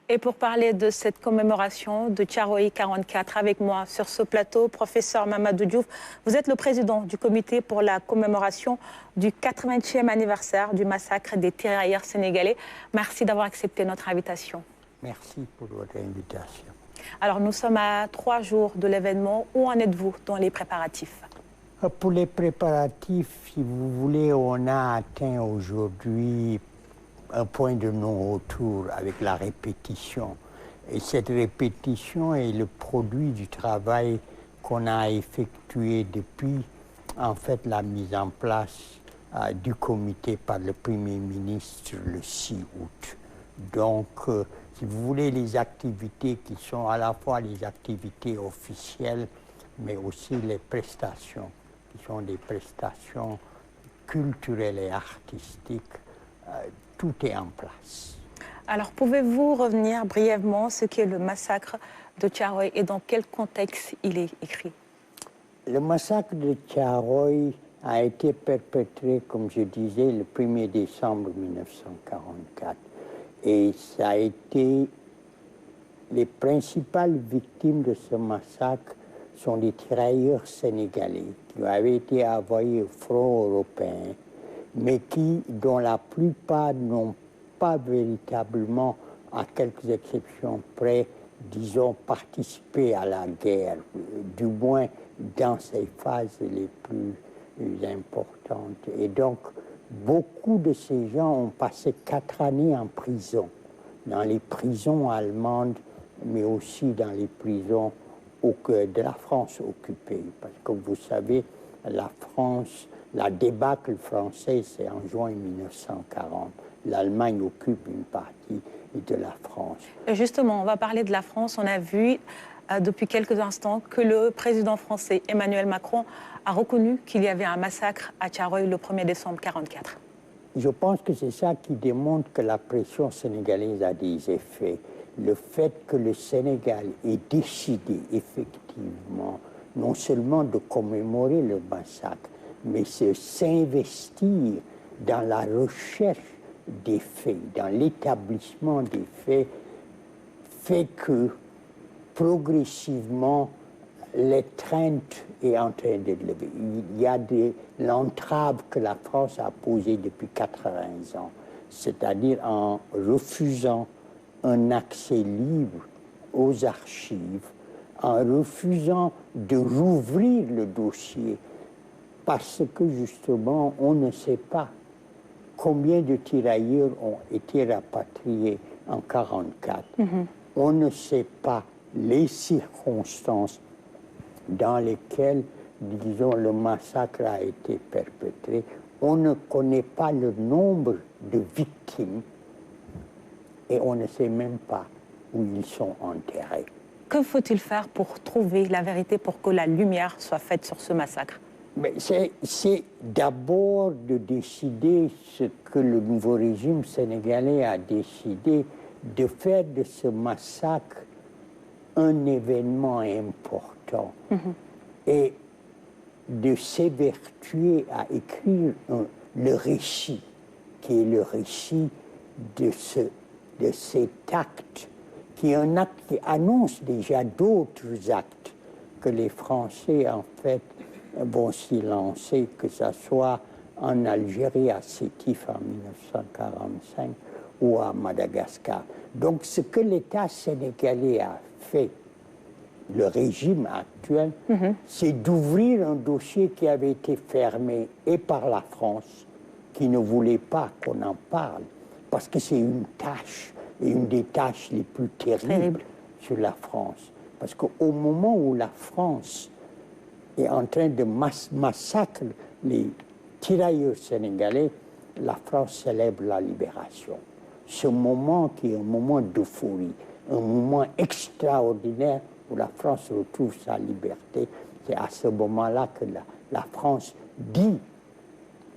Et pour parler de cette commémoration de Thiaroye 44, avec moi sur ce plateau, professeur Mamadou Diouf, vous êtes le président du comité pour la commémoration du 80e anniversaire du massacre des tirailleurs sénégalais. Merci d'avoir accepté notre invitation. Merci pour votre invitation. Alors nous sommes à 3 jours de l'événement. Où en êtes-vous dans les préparatifs? Pour les préparatifs, si vous voulez, on a atteint aujourd'hui un point de non-retour avec la répétition. Et cette répétition est le produit du travail qu'on a effectué depuis, en fait, la mise en place du comité par le Premier ministre le 6 août. Donc, si vous voulez, les activités qui sont à la fois les activités officielles, mais aussi les prestations, qui sont des prestations culturelles et artistiques, tout est en place. Alors, pouvez-vous revenir brièvement ce qu'est le massacre de Thiaroye et dans quel contexte il est écrit? Le massacre de Thiaroye a été perpétré, comme je disais, le 1er décembre 1944. Et ça a été... Les principales victimes de ce massacre sont des tirailleurs sénégalais qui avaient été envoyés au front européen, mais dont la plupart n'ont pas véritablement, à quelques exceptions près, disons, participé à la guerre, du moins dans ses phases les plus importantes. Et donc, beaucoup de ces gens ont passé 4 années en prison, dans les prisons allemandes, mais aussi dans les prisons de la France occupée. Parce que vous savez, la France, la débâcle française, c'est en juin 1940. L'Allemagne occupe une partie de la France. Et justement, on va parler de la France. On a vu depuis quelques instants que le président français Emmanuel Macron a reconnu qu'il y avait un massacre à Thiaroye le 1er décembre 1944. Je pense que c'est ça qui démontre que la pression sénégalaise a des effets. Le fait que le Sénégal ait décidé effectivement non seulement de commémorer le massacre, mais de s'investir dans la recherche des faits, dans l'établissement des faits, fait que progressivement l'étreinte est en train de lever. Il y a l'entrave que la France a posée depuis 80 ans, c'est-à-dire en refusant un accès libre aux archives, en refusant de rouvrir le dossier, parce que justement, on ne sait pas combien de tirailleurs ont été rapatriés en 1944. On ne sait pas les circonstances dans lesquelles, disons, le massacre a été perpétré. On ne connaît pas le nombre de victimes et on ne sait même pas où ils sont enterrés. Que faut-il faire pour trouver la vérité, pour que la lumière soit faite sur ce massacre? C'est d'abord de décider ce que le nouveau régime sénégalais a décidé, de faire de ce massacre un événement important et de s'évertuer à écrire le récit, qui est le récit de cet acte, qui est un acte qui annonce déjà d'autres actes que les Français, en fait, vont s'y lancer, que ce soit en Algérie, à Sétif en 1945 ou à Madagascar. Donc ce que l'État sénégalais a fait, le régime actuel, c'est d'ouvrir un dossier qui avait été fermé et par la France, qui ne voulait pas qu'on en parle, parce que c'est une tâche, et une des tâches les plus terribles sur la France. Parce qu'au moment où la France est en train de massacrer les tirailleurs sénégalais, la France célèbre la libération. Ce moment qui est un moment d'euphorie, un moment extraordinaire où la France retrouve sa liberté, c'est à ce moment-là que la France dit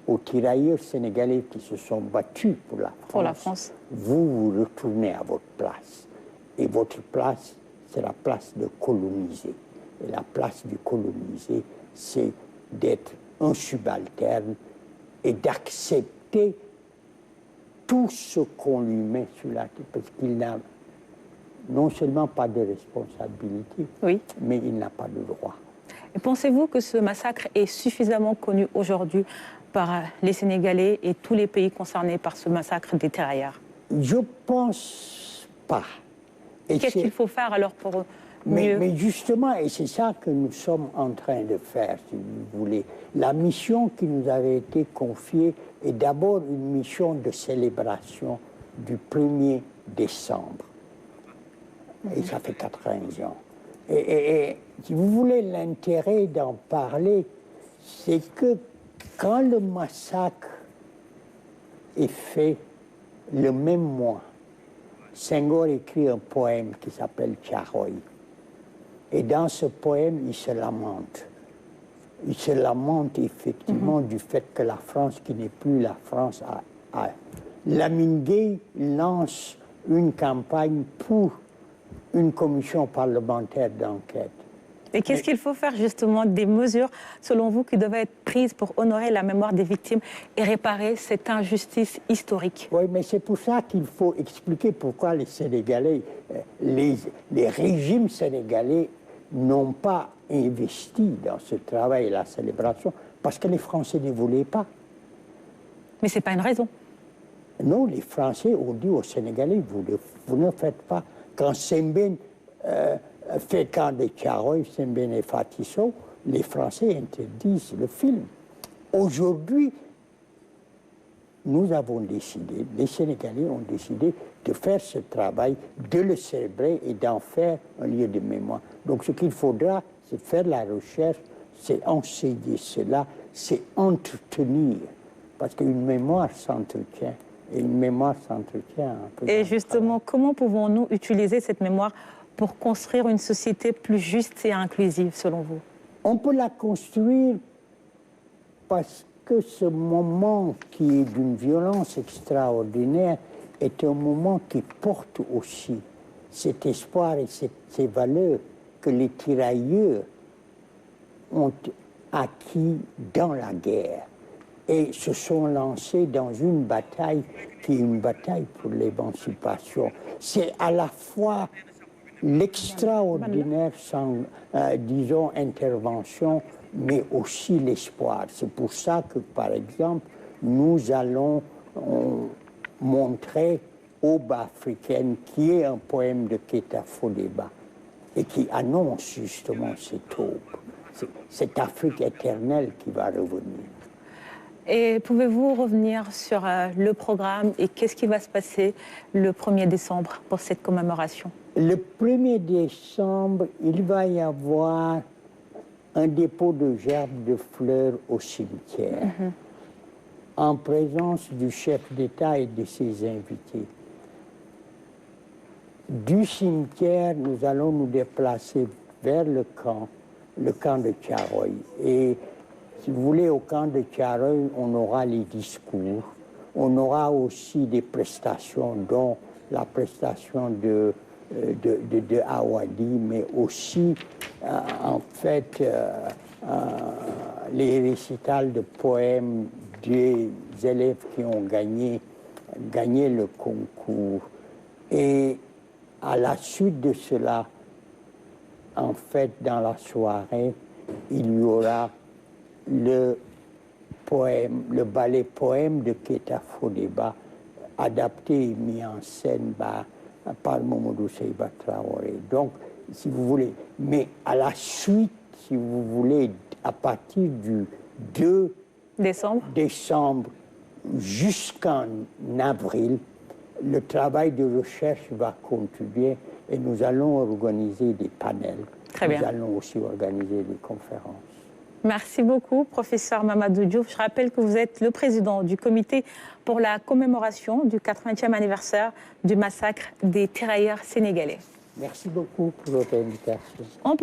aux tirailleurs sénégalais qui se sont battus pour la France, vous retournez à votre place. Et votre place, c'est la place de colonisé. Et la place du colonisé, c'est d'être un subalterne et d'accepter tout ce qu'on lui met sur la tête, parce qu'il n'a non seulement pas de responsabilité, Oui. mais il n'a pas de droit. Et pensez-vous que ce massacre est suffisamment connu aujourd'hui par les Sénégalais et tous les pays concernés par ce massacre des tirailleurs? Je pense pas. Qu'est-ce qu'il faut faire alors pour mieux... Mais justement, et c'est ça que nous sommes en train de faire, si vous voulez. La mission qui nous avait été confiée est d'abord une mission de célébration du 1er décembre. Et ça fait 80 ans. Et si vous voulez, l'intérêt d'en parler, c'est que quand le massacre est fait le même mois, Senghor écrit un poème qui s'appelle Thiaroye. Et dans ce poème, il se lamente. Il se lamente effectivement du fait que la France, qui n'est plus la France, Lamine Gueye lance une campagne pour une commission parlementaire d'enquête. Et qu'est-ce qu'il faut faire justement, des mesures, selon vous, qui doivent être prises pour honorer la mémoire des victimes et réparer cette injustice historique? Oui, mais c'est pour ça qu'il faut expliquer pourquoi les Sénégalais, les régimes sénégalais n'ont pas investi dans ce travail et la célébration, parce que les Français ne voulaient pas. Mais ce n'est pas une raison. Non, les Français ont dit aux Sénégalais, vous ne faites pas. Quand Sembène fait camp de Thiaroye, Sembène et Fatisso, les Français interdisent le film. Aujourd'hui, nous avons décidé, les Sénégalais ont décidé de faire ce travail, de le célébrer et d'en faire un lieu de mémoire. Donc ce qu'il faudra, c'est faire la recherche, c'est enseigner cela, c'est entretenir. Parce qu'une mémoire s'entretient. Et une mémoire s'entretient un peu. Et justement, comment pouvons-nous utiliser cette mémoire pour construire une société plus juste et inclusive, selon vous? On peut la construire parce que ce moment qui est d'une violence extraordinaire est un moment qui porte aussi cet espoir et ces valeurs que les tirailleurs ont acquis dans la guerre et se sont lancés dans une bataille qui est une bataille pour l'émancipation. C'est à la fois l'extraordinaire, disons, intervention, mais aussi l'espoir. C'est pour ça que, par exemple, nous allons montrer Aube africaine, qui est un poème de Keita Fodeba, et qui annonce justement cette aube, cette Afrique éternelle qui va revenir. Et pouvez-vous revenir sur le programme et qu'est-ce qui va se passer le 1er décembre pour cette commémoration? Le 1er décembre, il va y avoir un dépôt de gerbes de fleurs au cimetière, en présence du chef d'État et de ses invités. Du cimetière, nous allons nous déplacer vers le camp de Thiaroye. Et si vous voulez, au camp de Thiaroye, on aura les discours, on aura aussi des prestations, dont la prestation de Awadi, mais aussi, en fait, les récitals de poèmes des élèves qui ont gagné le concours. Et à la suite de cela, en fait, dans la soirée, il y aura le ballet poème de Keita Fodeba, adapté et mis en scène par Mamadou Seyba Traoré. Donc, si vous voulez, mais à la suite, si vous voulez, à partir du 2 décembre jusqu'en avril, le travail de recherche va continuer et nous allons organiser des panels. Très bien. Nous allons aussi organiser des conférences. Merci beaucoup, professeur Mamadou Diouf. Je rappelle que vous êtes le président du comité pour la commémoration du 80e anniversaire du massacre des tirailleurs sénégalais. Merci beaucoup pour votre invitation.